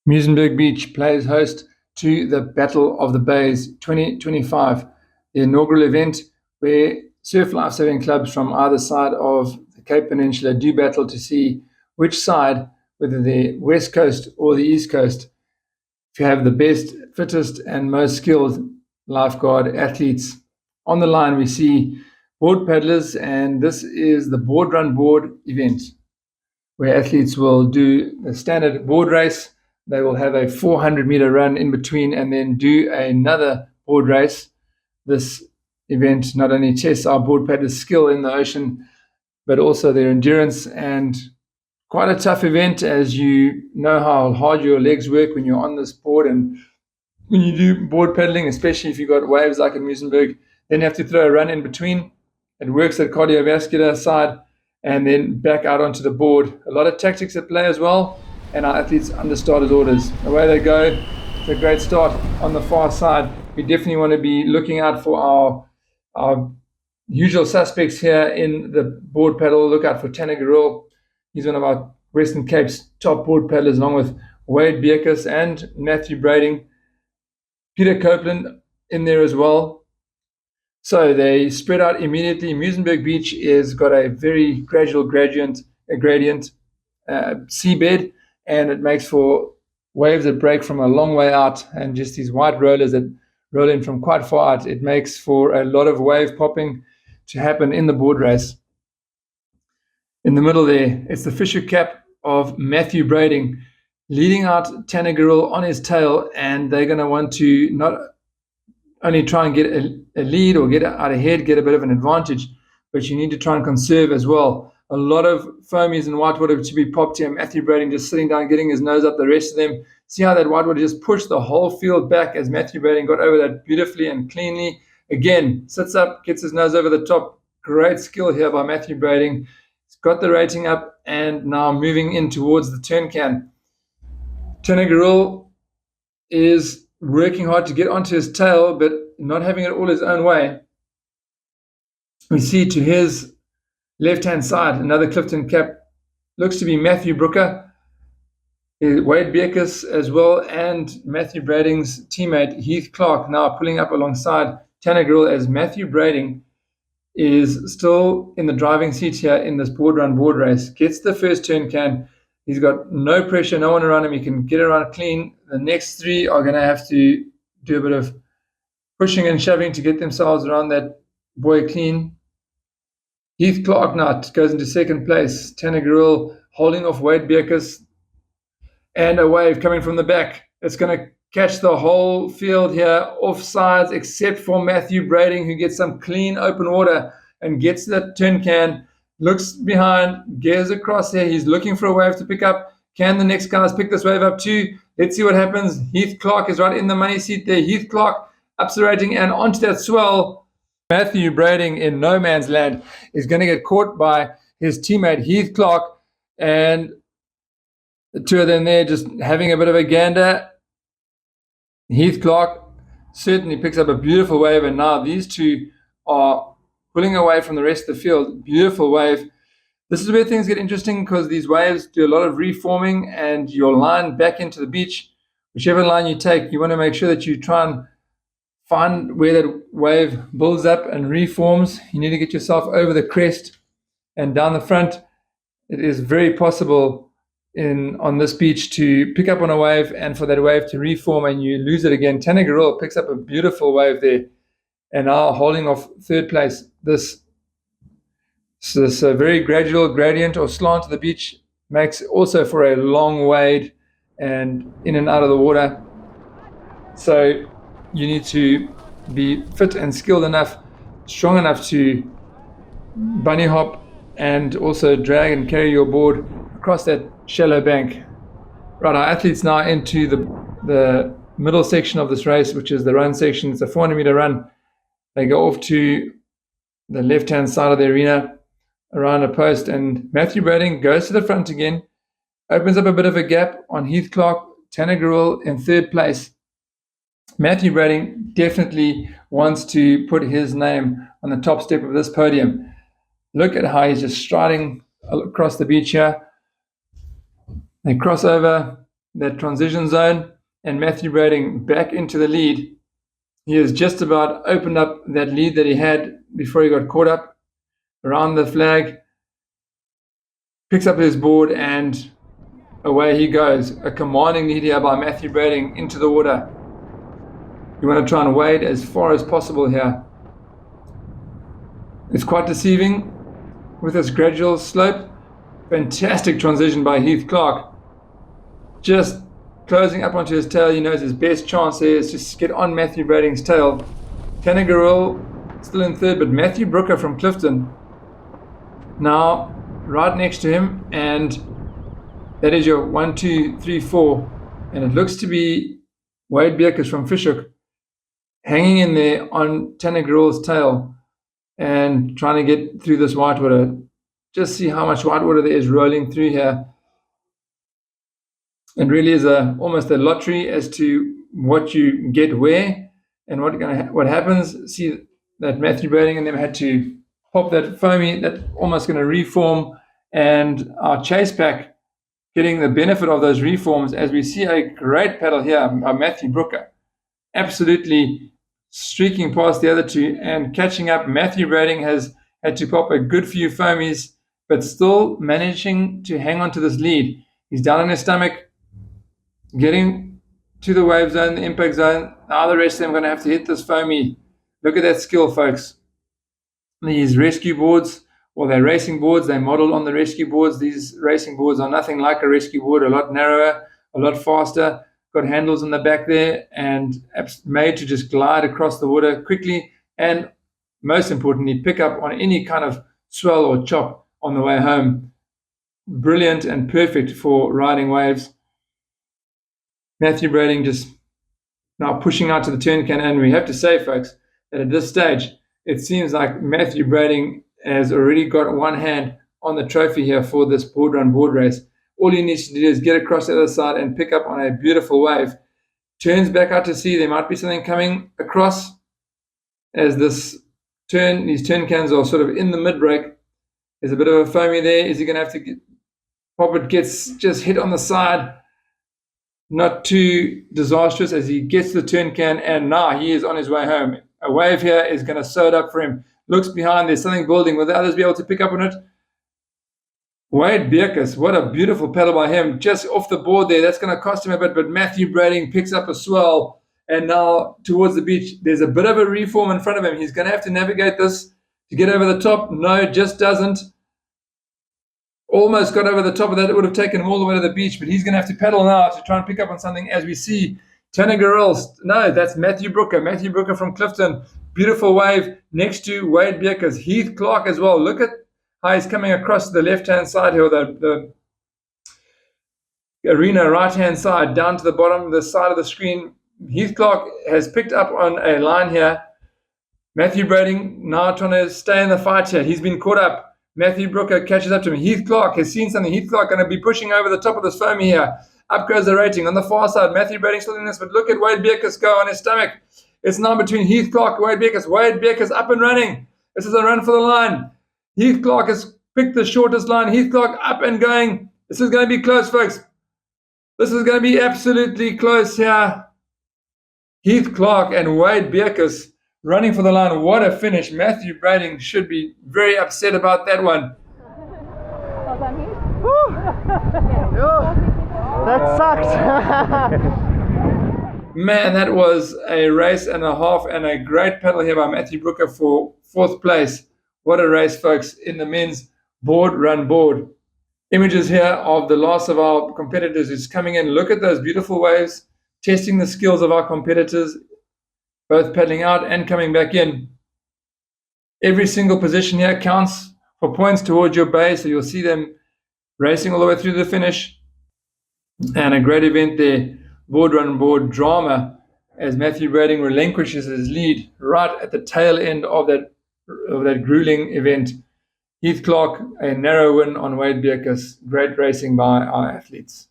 Muizenburg Beach plays host to the Battle of the Bays 2025, the inaugural event where surf lifesaving clubs from either side of the Cape Peninsula do battle to see which side, whether the West Coast or the East Coast, if you have the best, fittest, and most skilled lifeguard athletes. On the line, we see board paddlers, and this is the board run board event where athletes will do the standard board race. They will have a 400-meter run in between and then do another board race. This event not only tests our board paddlers' skill in the ocean, but also their endurance, and quite a tough event, as you know how hard your legs work when you're on this board and when you do board paddling, especially if you've got waves like in Muizenburg. Then you have to throw a run in between. It works that cardiovascular side and then back out onto the board. A lot of tactics at play as well, and our athletes under starters orders. Away they go. It's a great start on the far side. We definitely want to be looking out for our usual suspects here in the board paddle. Look out for Tanner Garrell. He's one of our Western Cape's top board paddlers, along with Wade Bierkus and Matthew Brading. Peter Copeland in there as well. So they spread out immediately. Muizenburg Beach has got a very gradual gradient seabed, and it makes for waves that break from a long way out, and just these white rollers that roll in from quite far out. It makes for a lot of wave popping to happen in the board race. In the middle there, it's the Fisher cap of Matthew Brading leading out Tanner Garrell on his tail, and they're going to want to not only try and get a lead or get out ahead, get a bit of an advantage, but you need to try and conserve as well. A lot of foamies and whitewater to be popped here. Matthew Brading just sitting down, getting his nose up. The rest of them, see how that whitewater just pushed the whole field back as Matthew Brading got over that beautifully and cleanly. Again, sits up, gets his nose over the top. Great skill here by Matthew Brading. He's got the rating up and now moving in towards the turn can. Tanner Garrell is working hard to get onto his tail, but not having it all his own way. We see to his left-hand side, another Clifton cap, looks to be Matthew Brooker, Wade Bierkus as well, and Matthew Brading's teammate Heath Clark now pulling up alongside Tanner Garrell, as Matthew Brading is still in the driving seat here in this board run board race. Gets the first turn can. He's got no pressure, no one around him. He can get around clean. The next three are going to have to do a bit of pushing and shoving to get themselves around that boy clean. Heath Clark now goes into second place. Tanner Garrell holding off Wade Bierkus. And a wave coming from the back. It's going to catch the whole field here off sides, except for Matthew Brading, who gets some clean open water and gets that turn can. Looks behind, gears across here. He's looking for a wave to pick up. Can the next guys pick this wave up too? Let's see what happens. Heath Clark is right in the money seat there. Heath Clark ups the rating and onto that swell. Matthew Brading in no man's land is going to get caught by his teammate Heath Clark, and the two of them there just having a bit of a gander. Heath Clark certainly picks up a beautiful wave, and now these two are pulling away from the rest of the field. Beautiful wave. This is where things get interesting, because these waves do a lot of reforming, and your line back into the beach, whichever line you take, you want to make sure that you try and find where that wave builds up and reforms. You need to get yourself over the crest and down the front. It is very possible on this beach to pick up on a wave and for that wave to reform and you lose it again. Tanner Garrell picks up a beautiful wave there and now holding off third place. This very gradual gradient or slant to the beach makes also for a long wade and in and out of the water. So you need to be fit and skilled enough, strong enough to bunny hop and also drag and carry your board across that shallow bank. Right, our athletes now into the middle section of this race, which is the run section. It's a 400-meter run. They go off to the left-hand side of the arena around a post, and Matthew Brading goes to the front again, opens up a bit of a gap on Heath Clark. Tanner Garrell in third place. Matthew Brading definitely wants to put his name on the top step of this podium. Look at how he's just striding across the beach here. They cross over. that transition zone, and Matthew Brading back into the lead. He has just about opened up that lead that he had before he got caught up around the flag, picks up his board, and away he goes. A commanding lead here by Matthew Brading into the water. You want to try and wade as far as possible here. It's quite deceiving with this gradual slope. Fantastic transition by Heath Clark. Just closing up onto his tail. He knows his best chance there is just get on Matthew Brading's tail. Tanagirl still in third, but Matthew Brooker from Clifton now right next to him, and that is your 1, 2, 3, 4. And it looks to be Wade Bierkes from Fishhook hanging in there on Tanagirl's tail and trying to get through this whitewater. Just see how much whitewater there is rolling through here. It really is almost a lottery as to what you get where and what happens. See that Matthew Brading and them had to pop that foamy, that almost going to reform, and our chase pack getting the benefit of those reforms as we see a great paddle here by Matthew Brooker. Absolutely streaking past the other two and catching up. Matthew Brading has had to pop a good few foamies, but still managing to hang on to this lead. He's down on his stomach, getting to the wave zone, the impact zone. Now the rest of them are going to have to hit this foamy. Look at that skill, folks. These rescue boards, or they're racing boards, they're modeled on the rescue boards. These racing boards are nothing like a rescue board, a lot narrower, a lot faster, got handles in the back there, and made to just glide across the water quickly, and most importantly, pick up on any kind of swell or chop on the way home. Brilliant and perfect for riding waves. Matthew Brading just now pushing out to the turn can, and we have to say, folks, that at this stage, it seems like Matthew Brading has already got one hand on the trophy here for this board run board race. All he needs to do is get across the other side and pick up on a beautiful wave. Turns back out to sea. There might be something coming across as these turn cans are sort of in the mid-break. There's a bit of a foamy there. Is he going to have to pop it? Gets just hit on the side. Not too disastrous as he gets the turn can, and now he is on his way home. A wave here is going to sew it up for him. Looks behind, there's something building. Will the others be able to pick up on it? Wade Bierkes, what a beautiful paddle by him. Just off the board there, that's going to cost him a bit, but Matthew Brading picks up a swell, and now towards the beach, there's a bit of a reform in front of him. He's going to have to navigate this to get over the top. No, just doesn't. Almost got over the top of that. It would have taken him all the way to the beach, but he's going to have to paddle now to try and pick up on something as we see Tanagirl. No, that's Matthew Brooker. Matthew Brooker from Clifton. Beautiful wave next to Wade Bierkes. Heath Clark as well. Look at how he's coming across the left-hand side here, the arena right-hand side, down to the bottom, the side of the screen. Heath Clark has picked up on a line here. Matthew Brading now trying to stay in the fight here. He's been caught up. Matthew Brooker catches up to him. Heath Clark has seen something. Heath Clark going to be pushing over the top of this foamy here. Up goes the rating. On the far side, Matthew Brading still in this, but look at Wade Bierkes go on his stomach. It's now between Heath Clark and Wade Bierkes. Wade Bierkes up and running. This is a run for the line. Heath Clark has picked the shortest line. Heath Clark up and going. This is going to be close, folks. This is going to be absolutely close here. Heath Clark and Wade Bierkes running for the line. What a finish. Matthew Brading should be very upset about that one. That sucked. Man, that was a race and a half, and a great paddle here by Matthew Brooker for fourth place. What a race, folks, in the men's board run board. Images here of the last of our competitors is coming in. Look at those beautiful waves, testing the skills of our competitors, both paddling out and coming back in. Every single position here counts for points towards your bay, so you'll see them racing all the way through the finish. And a great event there, board run board drama, as Matthew Brading relinquishes his lead right at the tail end of that grueling event. Heath Clark, a narrow win on Wade Bierkes. Great racing by our athletes.